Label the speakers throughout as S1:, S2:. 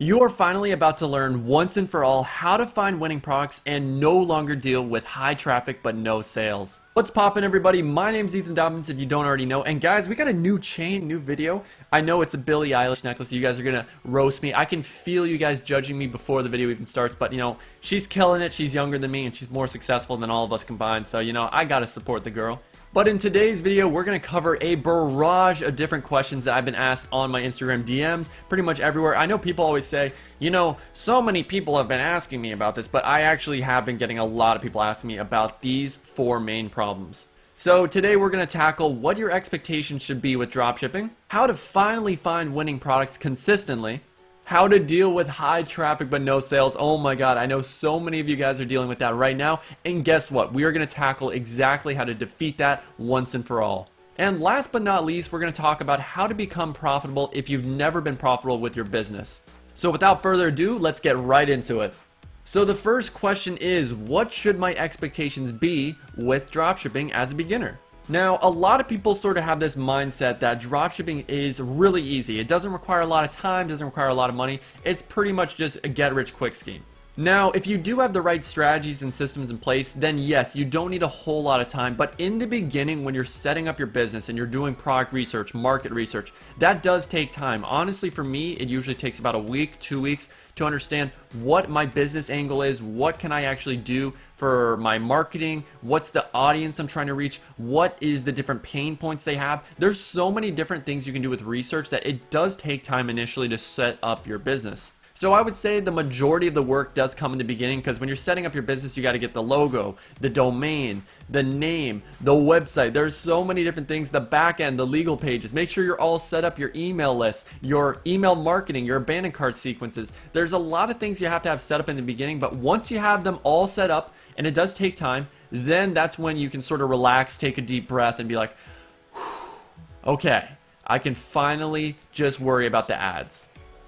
S1: You are finally about to learn once and for all how to find winning products and no longer deal with high traffic but no sales. What's poppin', everybody? My name's Ethan Dobbins, if you don't already know. And guys, we got a new chain, new video. I know it's a Billie Eilish necklace. You guys are gonna roast me. I can feel you guys judging me before the video even starts, but you know, she's killing it. She's younger than me and she's more successful than all of us combined. So, you know, I gotta support the girl. But in today's video, we're going to cover a barrage of different questions that I've been asked on my Instagram DMs, pretty much everywhere. I know people always say, you know, so many people have been asking me about this, but I actually have been getting a lot of people asking me about these four main problems. So today we're going to tackle what your expectations should be with dropshipping, how to finally find winning products consistently, how to deal with high traffic but no sales. Oh my god, I know so many of you guys are dealing with that right now. And guess what? We are going to tackle exactly how to defeat that once and for all. And last but not least, we're going to talk about how to become profitable if you've never been profitable with your business. So without further ado, let's get right into it. So the first question is, what should my expectations be with dropshipping as a beginner? Now, a lot of people sort of have this mindset that dropshipping is really easy. It doesn't require a lot of time, doesn't require a lot of money. It's pretty much just a get-rich-quick scheme. Now, if you do have the right strategies and systems in place, then yes, you don't need a whole lot of time. But in the beginning, when you're setting up your business and you're doing product research, market research, that does take time. Honestly, for me, it usually takes about a week, 2 weeks to understand what my business angle is, what can I actually do for my marketing, what's the audience I'm trying to reach, what is the different pain points they have. There's so many different things you can do with research that it does take time initially to set up your business. So I would say the majority of the work does come in the beginning, because when you're setting up your business, you got to get the logo, the domain, the name, the website. There's so many different things, the back end, the legal pages. Make sure you're all set up, your email list, your email marketing, your abandoned cart sequences. There's a lot of things you have to have set up in the beginning, but once you have them all set up, and it does take time, then that's when you can sort of relax, take a deep breath, and be like, okay, I can finally just worry about the ads.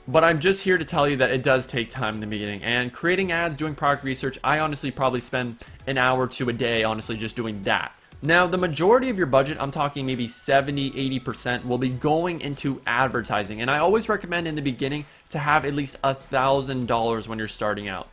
S1: But I'm just here to tell you that it does take time in the beginning. And creating ads, doing product research, I honestly probably spend an hour to a day, honestly, just doing that. Now, the majority of your budget, I'm talking maybe 70, 80%, will be going into advertising. And I always recommend in the beginning to have at least $1,000 when you're starting out.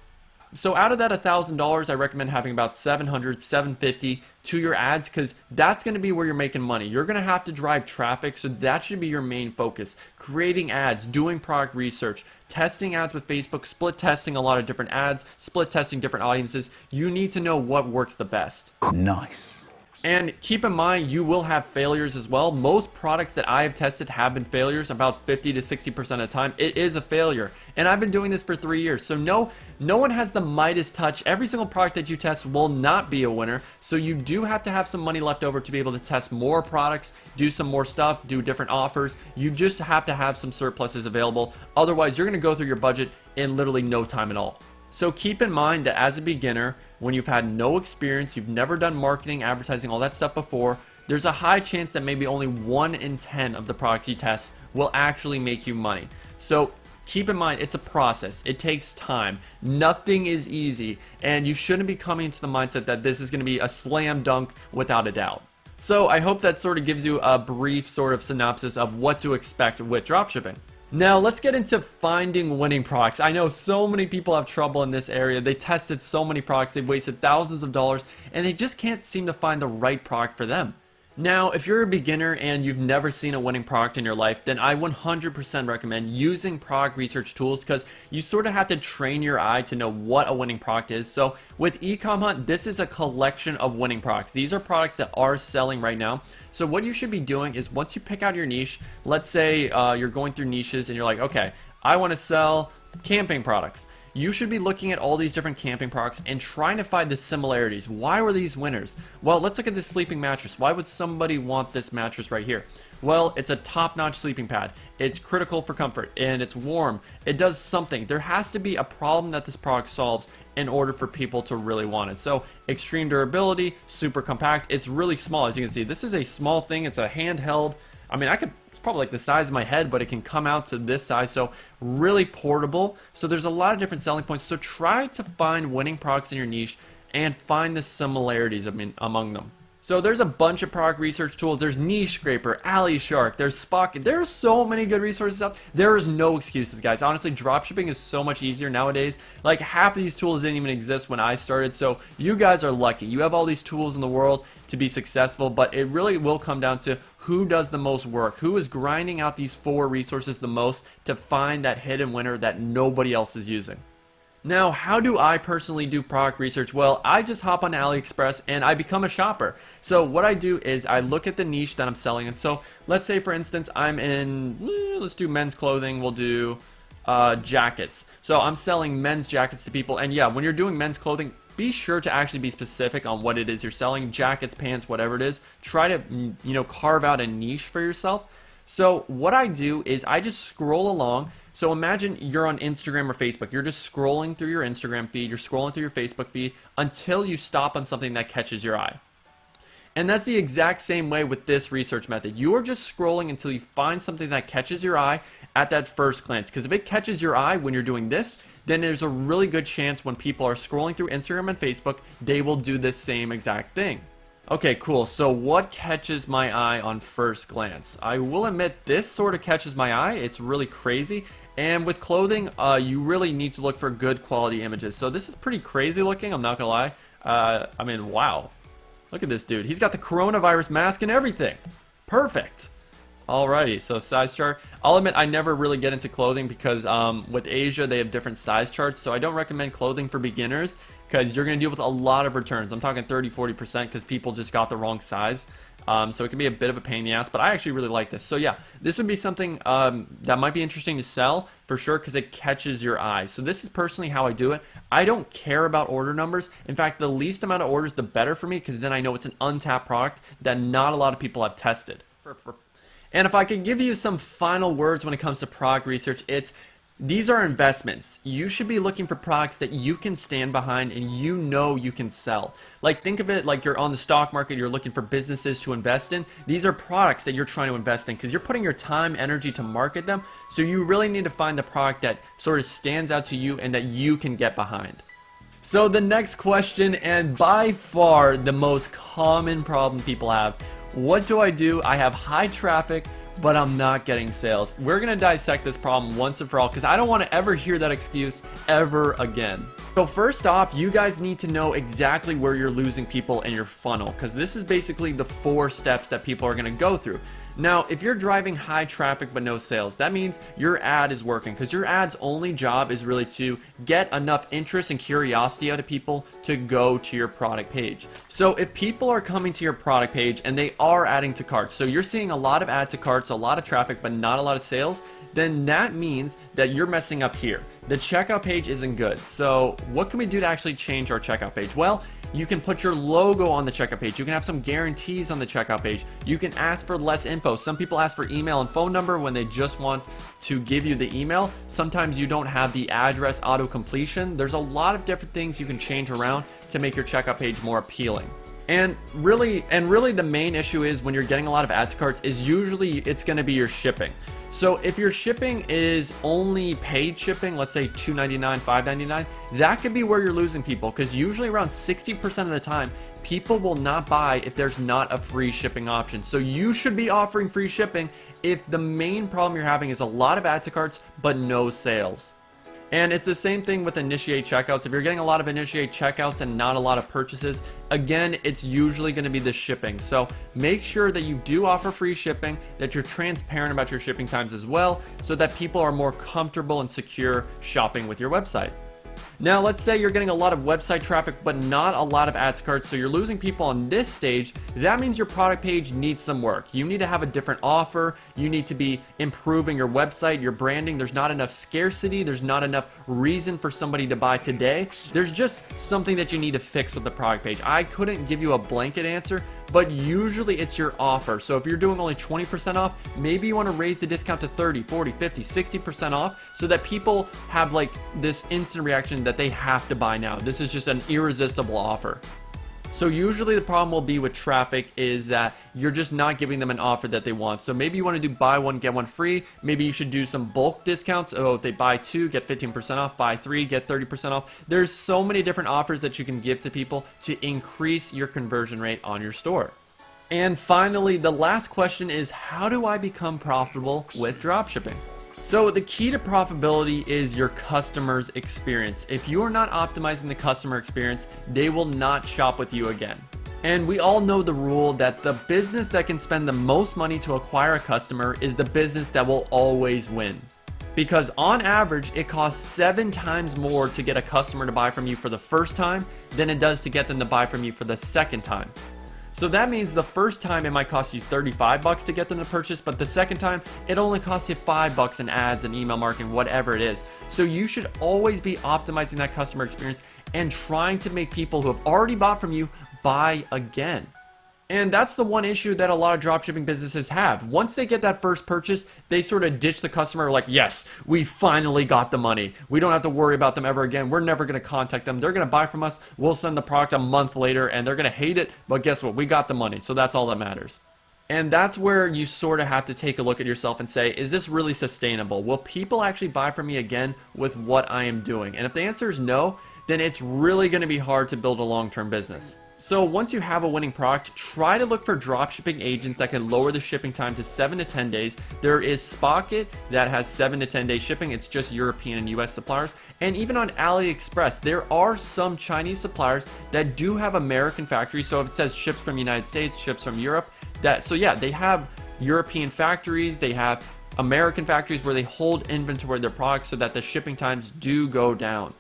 S1: So out of that $1,000, I recommend having about $700, $750 to your ads, because that's going to be where you're making money. You're going to have to drive traffic, so that should be your main focus. Creating ads, doing product research, testing ads with Facebook, split testing a lot of different ads, split testing different audiences. You need to know what works the best.
S2: Nice.
S1: And keep in mind, you will have failures as well. Most products that I have tested have been failures. About 50 to 60% of the time, it is a failure. And I've been doing this for 3 years. So no one has the Midas touch. Every single product that you test will not be a winner. So you do have to have some money left over to be able to test more products, do some more stuff, do different offers. You just have to have some surpluses available. Otherwise, you're going to go through your budget in literally no time at all. So keep in mind that as a beginner, when you've had no experience, you've never done marketing, advertising, all that stuff before, there's a high chance that maybe only 1 in 10 of the products you test will actually make you money. So keep in mind, it's a process. It takes time. Nothing is easy, and you shouldn't be coming into the mindset that this is going to be a slam dunk without a doubt. So I hope that sort of gives you a brief sort of synopsis of what to expect with dropshipping. Now let's get into finding winning products. I know so many people have trouble in this area. They tested so many products, they've wasted thousands of dollars, and they just can't seem to find the right product for them. Now, if you're a beginner and you've never seen a winning product in your life, then I 100% recommend using product research tools, because you sort of have to train your eye to know what a winning product is. So with Ecom Hunt, this is a collection of winning products. These are products that are selling right now. So what you should be doing is, once you pick out your niche, let's say you're going through niches and you're like, okay, I want to sell camping products. You should be looking at all these different camping products and trying to find the similarities. Why were these winners? Well, let's look at this sleeping mattress. Why would somebody want this mattress right here? Well, it's a top-notch sleeping pad. It's critical for comfort, and it's warm. It does something. There has to be a problem that this product solves in order for people to really want it. So extreme durability, super compact. It's really small. As you can see, this is a small thing. It's a handheld. I mean, it's probably like the size of my head, but it can come out to this size. So really portable. So there's a lot of different selling points. So try to find winning products in your niche and find the similarities among them. So there's a bunch of product research tools. There's Niche Scraper, Alley Shark, there's Spock. There's so many good resources out. There is no excuses, guys. Honestly, dropshipping is so much easier nowadays. Like half of these tools didn't even exist when I started. So you guys are lucky. You have all these tools in the world to be successful, but it really will come down to who does the most work, who is grinding out these 4 resources the most to find that hidden winner that nobody else is using. Now, how do I personally do product research? Well, I just hop on AliExpress and I become a shopper. So what I do is I look at the niche that I'm selling. And so let's say, for instance, I'm in, let's do men's clothing. We'll do jackets. So I'm selling men's jackets to people. And yeah, when you're doing men's clothing, be sure to actually be specific on what it is you're selling. Jackets, pants, whatever it is. Try to, carve out a niche for yourself. So what I do is I just scroll along. So imagine you're on Instagram or Facebook. You're just scrolling through your Instagram feed. You're scrolling through your Facebook feed until you stop on something that catches your eye. And that's the exact same way with this research method. You are just scrolling until you find something that catches your eye at that first glance. Because if it catches your eye when you're doing this, then there's a really good chance when people are scrolling through Instagram and Facebook, they will do the same exact thing. Okay, cool. So what catches my eye on first glance? I will admit this sort of catches my eye. It's really crazy. And with clothing, you really need to look for good quality images. So this is pretty crazy looking, I'm not gonna lie. I mean, wow. Look at this dude. He's got the coronavirus mask and everything. Perfect. Alrighty, so size chart. I'll admit I never really get into clothing because with Asia, they have different size charts. So I don't recommend clothing for beginners because you're going to deal with a lot of returns. I'm talking 30-40% because people just got the wrong size. So it can be a bit of a pain in the ass, but I actually really like this. So yeah, this would be something that might be interesting to sell for sure because it catches your eye. So this is personally how I do it. I don't care about order numbers. In fact, the least amount of orders, the better for me because then I know it's an untapped product that not a lot of people have tested. And if I could give you some final words when it comes to product research, these are investments. You should be looking for products that you can stand behind and you know you can sell. Like think of it like you're on the stock market, you're looking for businesses to invest in. These are products that you're trying to invest in because you're putting your time, energy to market them. So you really need to find the product that sort of stands out to you and that you can get behind. So the next question, and by far the most common problem people have, what do? I have high traffic, but I'm not getting sales. We're gonna dissect this problem once and for all because I don't want to ever hear that excuse ever again. So first off, you guys need to know exactly where you're losing people in your funnel because this is basically the 4 steps that people are gonna go through. Now, if you're driving high traffic but no sales, that means your ad is working because your ad's only job is really to get enough interest and curiosity out of people to go to your product page. So if people are coming to your product page and they are adding to carts, so you're seeing a lot of add to carts, a lot of traffic, but not a lot of sales, then that means that you're messing up here. The checkout page isn't good. So what can we do to actually change our checkout page? Well, you can put your logo on the checkout page. You can have some guarantees on the checkout page. You can ask for less info. Some people ask for email and phone number when they just want to give you the email. Sometimes you don't have the address auto completion. There's a lot of different things you can change around to make your checkout page more appealing. And really the main issue is when you're getting a lot of add to carts is usually it's going to be your shipping. So if your shipping is only paid shipping, let's say $2.99, $5.99, that could be where you're losing people because usually around 60% of the time, people will not buy if there's not a free shipping option. So you should be offering free shipping if the main problem you're having is a lot of add to carts but no sales. And it's the same thing with initiate checkouts. If you're getting a lot of initiate checkouts and not a lot of purchases, again, it's usually going to be the shipping. So make sure that you do offer free shipping, that you're transparent about your shipping times as well, so that people are more comfortable and secure shopping with your website. Now, let's say you're getting a lot of website traffic, but not a lot of add to carts, so you're losing people on this stage. That means your product page needs some work. You need to have a different offer. You need to be improving your website, your branding. There's not enough scarcity. There's not enough reason for somebody to buy today. There's just something that you need to fix with the product page. I couldn't give you a blanket answer, but usually it's your offer. So if you're doing only 20% off, maybe you want to raise the discount to 30, 40, 50, 60% off so that people have like this instant reaction that they have to buy now. This is just an irresistible offer. So usually the problem will be with traffic is that you're just not giving them an offer that they want. So maybe you want to do buy one, get one free. Maybe you should do some bulk discounts. Oh, if they buy 2, get 15% off, buy 3, get 30% off. There's so many different offers that you can give to people to increase your conversion rate on your store. And finally, the last question is, how do I become profitable with dropshipping? So the key to profitability is your customer's experience. If you are not optimizing the customer experience, they will not shop with you again. And we all know the rule that the business that can spend the most money to acquire a customer is the business that will always win. Because on average, it costs 7 times more to get a customer to buy from you for the first time than it does to get them to buy from you for the second time. So that means the first time it might cost you $35 to get them to purchase, but the second time it only costs you $5 in ads and email marketing, whatever it is. So you should always be optimizing that customer experience and trying to make people who have already bought from you buy again. And that's the one issue that a lot of dropshipping businesses have. Once they get that first purchase, they sort of ditch the customer like, yes, we finally got the money. We don't have to worry about them ever again. We're never going to contact them. They're going to buy from us. We'll send the product a month later and they're going to hate it. But guess what? We got the money. So that's all that matters. And that's where you sort of have to take a look at yourself and say, is this really sustainable? Will people actually buy from me again with what I am doing? And if the answer is no, then it's really going to be hard to build a long-term business. So once you have a winning product, try to look for dropshipping agents that can lower the shipping time to 7 to 10 days. There is Spocket that has 7 to 10 day shipping. It's just European and US suppliers. And even on AliExpress, there are some Chinese suppliers that do have American factories. So if it says ships from the United States, ships from Europe, so yeah, they have European factories, they have American factories where they hold inventory of their products so that the shipping times do go down.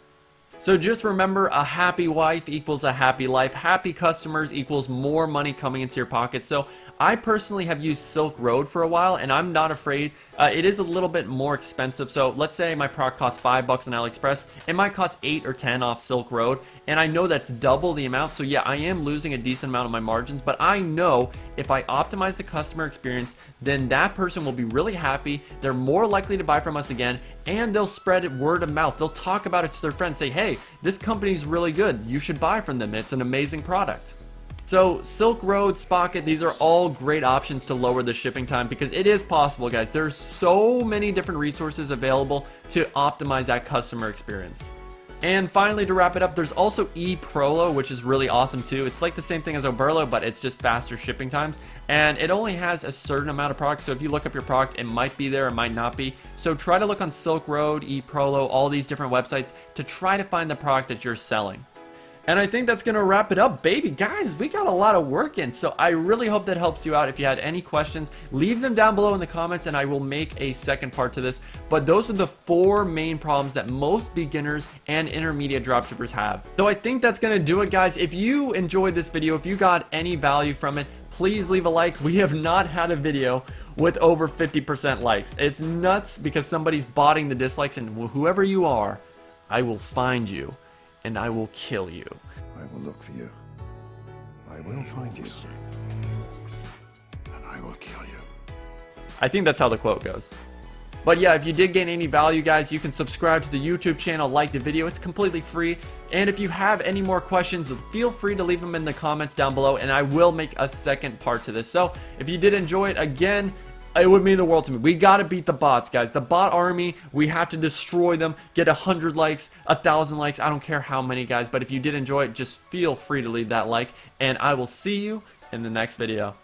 S1: So just remember, a happy wife equals a happy life. Happy customers equals more money coming into your pocket. So I personally have used Silk Road for a while and I'm not afraid. It is a little bit more expensive. So let's say my product costs $5 on AliExpress. It might cost 8 or 10 off Silk Road. And I know that's double the amount. So yeah, I am losing a decent amount of my margins, but I know if I optimize the customer experience, then that person will be really happy. They're more likely to buy from us again, and they'll spread it word of mouth. They'll talk about it to their friends, say, hey, this company's really good. You should buy from them. It's an amazing product. So Silk Road, Spocket, these are all great options to lower the shipping time because it is possible, guys. There's so many different resources available to optimize that customer experience. And finally, to wrap it up, there's also eProlo, which is really awesome too. It's like the same thing as Oberlo, but it's just faster shipping times. And it only has a certain amount of products. So if you look up your product, it might be there, it might not be. So try to look on Silk Road, eProlo, all these different websites to try to find the product that you're selling. And I think that's going to wrap it up, baby. Guys, we got a lot of work in, so I really hope that helps you out. If you had any questions, leave them down below in the comments and I will make a second part to this. But those are the 4 main problems that most beginners and intermediate dropshippers have. So I think that's going to do it, guys. If you enjoyed this video, if you got any value from it, please leave a like. We have not had a video with over 50% likes. It's nuts because somebody's botting the dislikes, and whoever you are, I will find you. And I will kill you.
S2: I will look for you. I will find you. And I will kill you.
S1: I think that's how the quote goes. But yeah, if you did gain any value, guys, you can subscribe to the YouTube channel, like the video. It's completely free. And if you have any more questions, feel free to leave them in the comments down below, and I will make a second part to this. So if you did enjoy it, again, it would mean the world to me. We gotta beat the bots, guys. The bot army, we have to destroy them, get 100 likes, 1,000 likes. I don't care how many, guys, but if you did enjoy it, just feel free to leave that like, and I will see you in the next video.